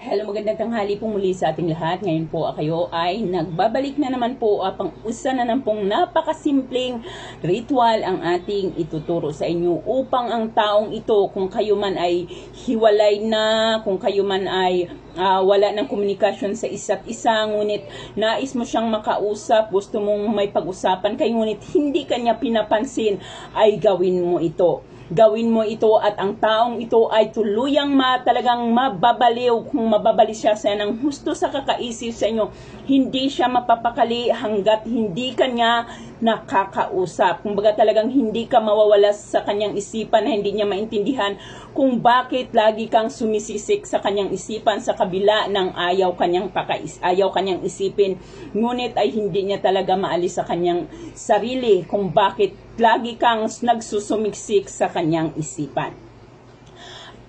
Hello, magandang tanghali po muli sa ating lahat. Ngayon po kayo ay nagbabalik na naman po pang-usa na ng pong napakasimpleng ritual ang ating ituturo sa inyo upang ang taong ito, kung kayo man ay hiwalay na, kung kayo man ay wala ng komunikasyon sa isa't isa, ngunit nais mo siyang makausap, gusto mong may pag-usapan kayo, ngunit hindi kanya pinapansin, ay gawin mo ito. Gawin mo ito at ang taong ito ay tuluyang talagang mababaliw kung mababali siya sa ng husto sa kakaisip sa inyo. Hindi siya mapapakali hanggat hindi kanya nakakausap. Kumbaga talagang hindi ka mawawala sa kanyang isipan na hindi niya maintindihan kung bakit lagi kang sumisisik sa kanyang isipan sa kabila ng ayaw kanyang isipin. Ngunit ay hindi niya talaga maalis sa kanyang sarili kung bakit lagi kang nagsusumiksik sa kanyang isipan.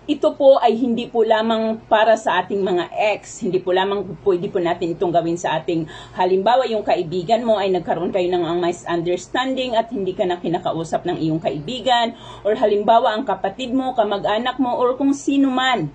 Ito po ay hindi po lamang para sa ating mga ex. Hindi po lamang pwede po natin itong gawin sa ating, halimbawa yung kaibigan mo ay nagkaroon kayo ng misunderstanding at hindi ka na kinakausap ng iyong kaibigan, or halimbawa ang kapatid mo, kamag-anak mo, or kung sino man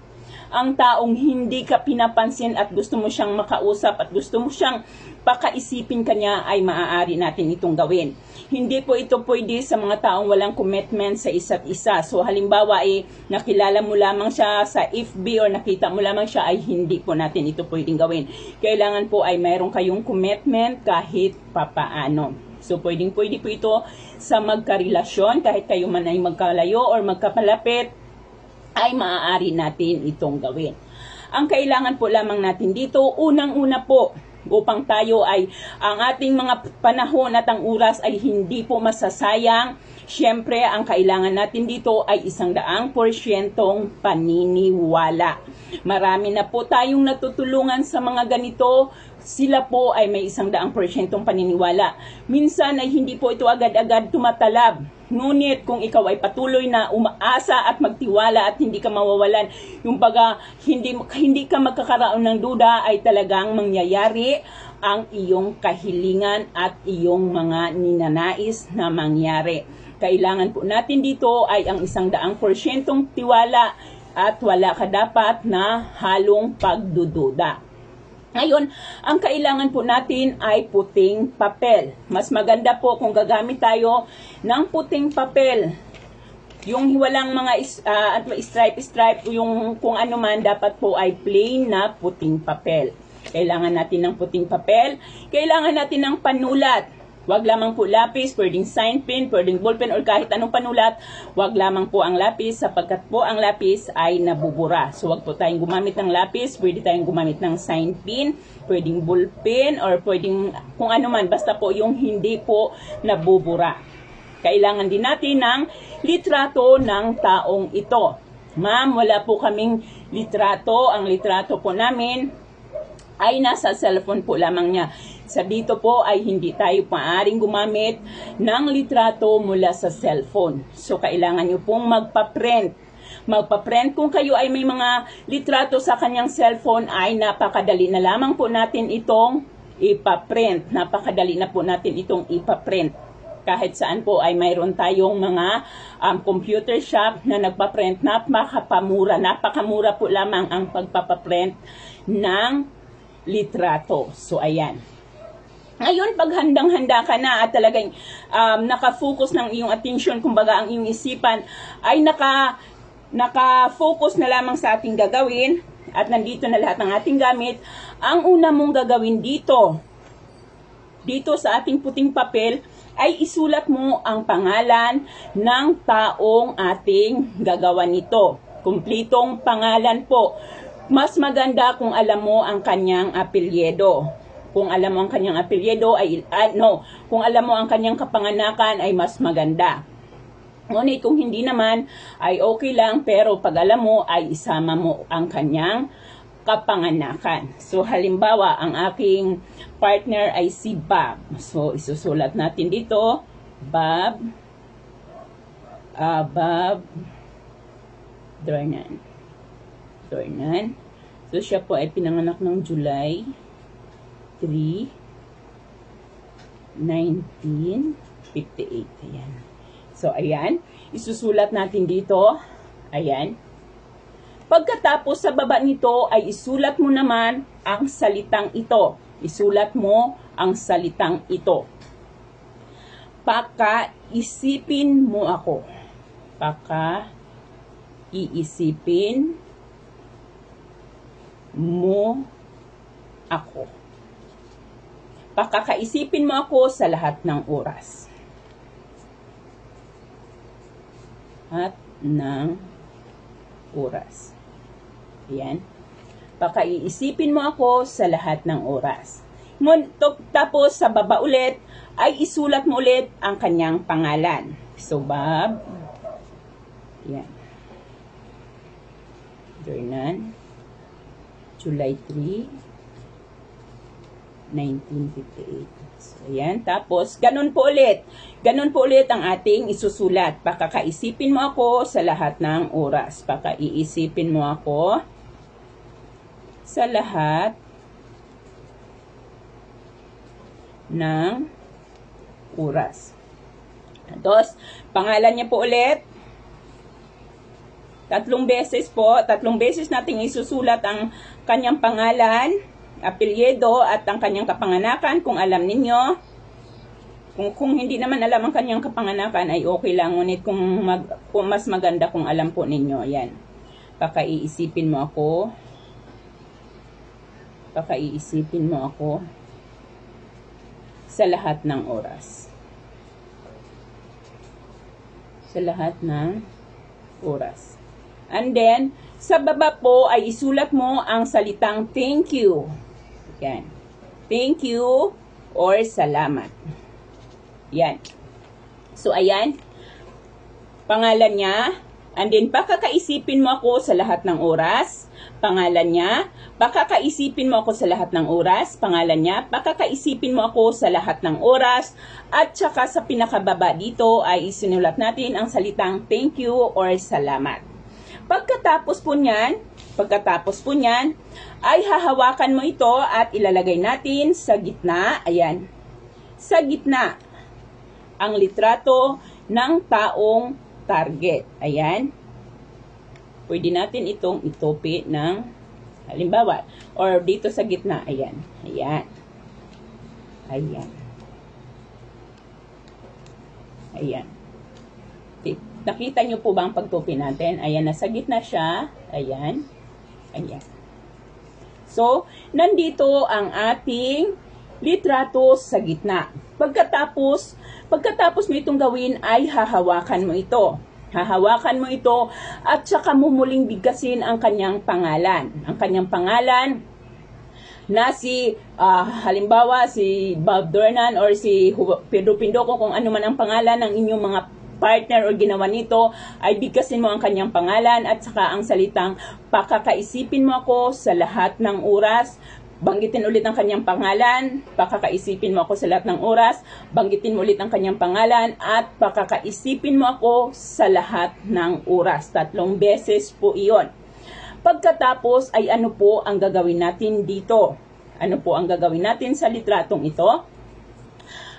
ang taong hindi ka pinapansin at gusto mo siyang makausap at gusto mo siyang pakaisipin kanya, ay maaari natin itong gawin. Hindi po ito pwede sa mga taong walang commitment sa isa't isa. So halimbawa nakilala mo lamang siya sa FB or nakita mo lamang siya, ay hindi po natin ito pwedeng gawin. Kailangan po ay mayroon kayong commitment kahit papaano. So pwede po ito sa magkarelasyon, kahit kayo man ay magkalayo or magkapalapit, ay maaari natin itong gawin. Ang kailangan po lamang natin dito, unang-una po, upang tayo ay ang ating mga panahon at ang oras ay hindi po masasayang, syempre ang kailangan natin dito ay 100% paniniwala. Marami na po tayong natutulungan sa mga ganito. Sila po ay may 100% paniniwala. Minsan ay hindi po ito agad-agad tumatalab. Ngunit kung ikaw ay patuloy na umaasa at magtiwala at hindi ka mawawalan, yung hindi ka magkakaroon ng duda, ay talagang mangyayari ang iyong kahilingan at iyong mga ninanais na mangyari. Kailangan po natin dito ay ang 100% tiwala at wala ka dapat na halong pagdududa. Ngayon, ang kailangan po natin ay puting papel. Mas maganda po kung gagamit tayo ng puting papel. Yung walang mga stripe, yung kung ano man, dapat po ay plain na puting papel. Kailangan natin ng puting papel. Kailangan natin ng panulat. Wag lamang po lapis, pwedeng sign pen, pwedeng ballpen, or kahit anong panulat. Wag lamang po ang lapis, sapagkat po ang lapis ay nabubura. So wag po tayong gumamit ng lapis, pwede tayong gumamit ng sign pen, pwedeng ballpen, or pwedeng kung ano man, basta po yung hindi po nabubura. Kailangan din natin ng litrato ng taong ito. Ma'am, wala po kaming litrato. Ang litrato po namin ay nasa cellphone po lamang niya. Sa dito po ay hindi tayo maaaring gumamit ng litrato mula sa cellphone. So kailangan nyo pong magpa-print. Kung kayo ay may mga litrato sa kanyang cellphone, ay napakadali na lamang po natin itong ipa-print. Napakadali na po natin itong ipa-print. Kahit saan po ay mayroon tayong mga computer shop na nagpa-print. Napakamura po lamang ang pagpapaprint ng litrato. So ayan. Ngayon, pag handang-handa ka na at talagang nakafocus ng iyong attention, kumbaga ang iyong isipan ay nakafocus na lamang sa ating gagawin at nandito na lahat ng ating gamit, ang una mong gagawin dito sa ating puting papel ay isulat mo ang pangalan ng taong ating gagawa nito. Kumplitong pangalan po. Mas maganda kung alam mo ang kanyang apelyido. Kung alam mo ang kanyang apelyido kung alam mo ang kanyang kapanganakan, ay mas maganda. Ngunit kung hindi naman ay okay lang, pero pag alam mo ay isama mo ang kanyang kapanganakan. So halimbawa, ang aking partner ay si Bob. So isusulat natin dito, Bob Dornan. So siya po ay pinanganak ng July 3, 1958. Ayan. So, ayan. Isusulat natin dito. Ayan. Pagkatapos sa baba nito ay isulat mo naman ang salitang ito. Isulat mo ang salitang ito. Pakaisipin mo ako. Paka-iisipin mo ako. Pakakaisipin mo ako sa lahat ng oras. At ng oras. Ayan. Pakaiisipin mo ako sa lahat ng oras. Tapos sa baba ulit, ay isulat mo ulit ang kanyang pangalan. So, Bob. Ayan. Jornan. July 3, 1958. So, ayan. Tapos, ganun po ulit. Ganun po ulit ang ating isusulat. Pakakaisipin mo ako sa lahat ng oras. Pakaiisipin mo ako sa lahat ng oras. Tapos, pangalan niya po ulit. 3 beses po. 3 beses nating isusulat ang kanyang pangalan, apelyido, at ang kanyang kapanganakan kung alam ninyo. Kung hindi naman alam ang kanyang kapanganakan ay okay lang. Ngunit kung mas maganda kung alam po ninyo. Yan. Pakaiisipin mo ako. Pakaiisipin mo ako sa lahat ng oras. Sa lahat ng oras. And then, sa baba po ay isulat mo ang salitang thank you. Yan. Thank you or salamat. Yan. So, ayan. Pangalan niya. And then, pakakaisipin mo ako sa lahat ng oras. Pangalan niya. Pakakaisipin mo ako sa lahat ng oras. Pangalan niya. Pakakaisipin mo ako sa lahat ng oras. At saka sa pinakababa dito ay isinulat natin ang salitang thank you or salamat. Pagkatapos po niyan, ay hahawakan mo ito at ilalagay natin sa gitna. Ayan. Sa gitna. Ang litrato ng taong target. Ayan. Pwede natin itong itopi ng halimbawa. Or dito sa gitna. Ayan. Ayan. Ayan. Ayan. Nakita nyo po ba ang pagtupi natin? Ayan, nasa gitna siya. Ayan. Ayan. So, nandito ang ating litrato sa gitna. Pagkatapos mo itong gawin ay hahawakan mo ito. Hahawakan mo ito at saka mumuling bigkasin ang kanyang pangalan. Ang kanyang pangalan na si, halimbawa, si Bob Dornan or si Pedro Pindoco, kung ano man ang pangalan ng inyong mga partner o ginawa nito, ay bigkasin mo ang kanyang pangalan at saka ang salitang pakakaisipin mo ako sa lahat ng oras. Banggitin ulit ang kanyang pangalan, pakakaisipin mo ako sa lahat ng oras, banggitin mo ulit ang kanyang pangalan, at pakakaisipin mo ako sa lahat ng oras. 3 beses po iyon. Pagkatapos ay ano po ang gagawin natin dito? Ano po ang gagawin natin sa litratong ito?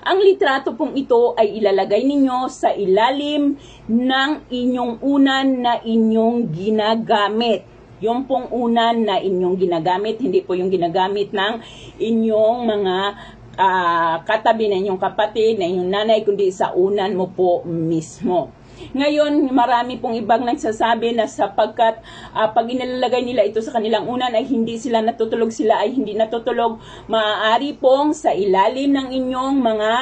Ang litrato pong ito ay ilalagay ninyo sa ilalim ng inyong unan na inyong ginagamit. Yung pong unan na inyong ginagamit, hindi po yung ginagamit ng inyong mga katabi na inyong kapatid, na inyong nanay, kundi sa unan mo po mismo. Ngayon, marami pong ibang nagsasabi na sapagkat pag inilalagay nila ito sa kanilang unan ay hindi sila natutulog, sila ay hindi natutulog. Maaari pong sa ilalim ng inyong mga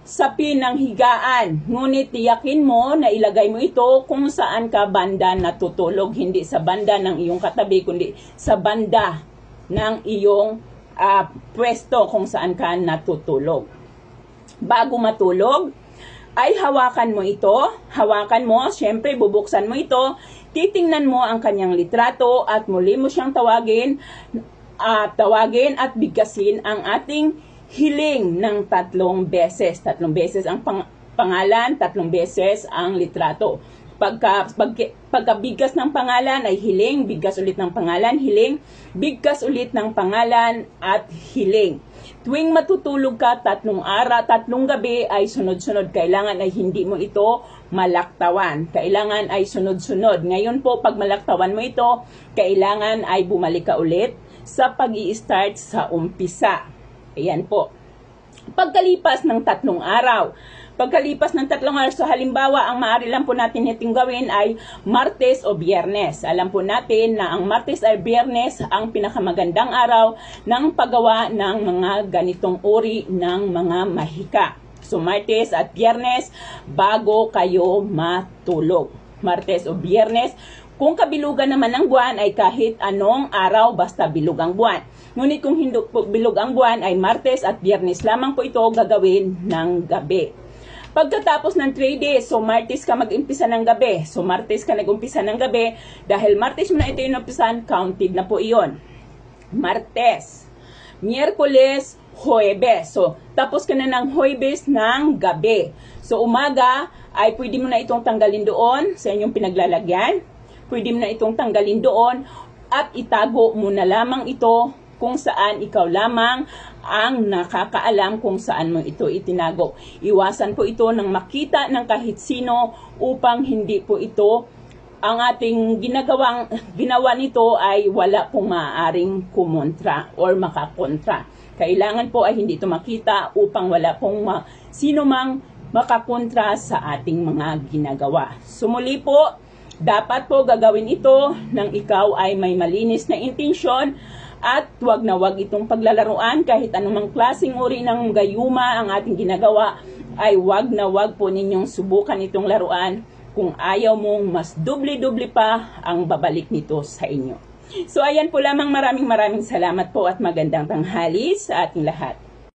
sapi ng higaan. Ngunit tiyakin mo na ilagay mo ito kung saan ka banda natutulog. Hindi sa banda ng iyong katabi, kundi sa banda ng iyong pwesto kung saan ka natutulog. Bago matulog, ay hawakan mo ito. Hawakan mo, syempre bubuksan mo ito. Titingnan mo ang kanyang litrato at muli mo siyang tawagin at bigkasin ang ating hiling ng 3 beses. 3 beses ang pangalan, 3 beses ang litrato. Pagka bigkas ng pangalan ay hiling, bigkas ulit ng pangalan, hiling, bigkas ulit ng pangalan at hiling. Tuwing matutulog ka, 3 gabi ay sunod-sunod. Kailangan ay hindi mo ito malaktawan. Kailangan ay sunod-sunod. Ngayon po, pag malaktawan mo ito, kailangan ay bumalik ka ulit sa pag-i-start sa umpisa. Ayan po. Pagkalipas ng 3 araw, so halimbawa, ang maaari lang po natin itong gawin ay Martes o Biyernes. Alam po natin na ang Martes ay Biyernes ang pinakamagandang araw ng paggawa ng mga ganitong uri ng mga mahika. So, Martes at Biyernes bago kayo matulog. Martes o Biyernes. Kung kabilugan naman ng buwan ay kahit anong araw basta bilog ang buwan. Ngunit kung hindi po bilog ang buwan ay Martes at Biyernes lamang po ito gagawin ng gabi. Pagkatapos ng 3 days, so Martes ka mag-umpisa ng gabi. So Martes ka nag-umpisa ng gabi. Dahil Martes mo na ito yung umpisan, counted na po iyon. Martes, Miyerkules, Huwebes. So tapos ka na ng Huwebes ng gabi. So umaga ay pwede mo na itong tanggalin doon sa inyong pinaglalagyan. Pwede mo na itong tanggalin doon at itago mo na lamang ito kung saan ikaw lamang ang nakakaalam kung saan mo ito itinago. Iwasan po ito ng makita ng kahit sino upang hindi po ito ang ating ginawa nito ay wala pong maaaring kumontra or makakontra. Kailangan po ay hindi ito makita upang wala pong sino mang makakontra sa ating mga ginagawa. Sumuli po, dapat po gagawin ito nang ikaw ay may malinis na intensyon at wag na wag itong paglalaruan kahit anumang klaseng uri ng gayuma ang ating ginagawa ay wag na wag po ninyong subukan itong laruan kung ayaw mong mas doble-doble pa ang babalik nito sa inyo. So ayan po lamang, maraming salamat po at magandang tanghali sa ating lahat.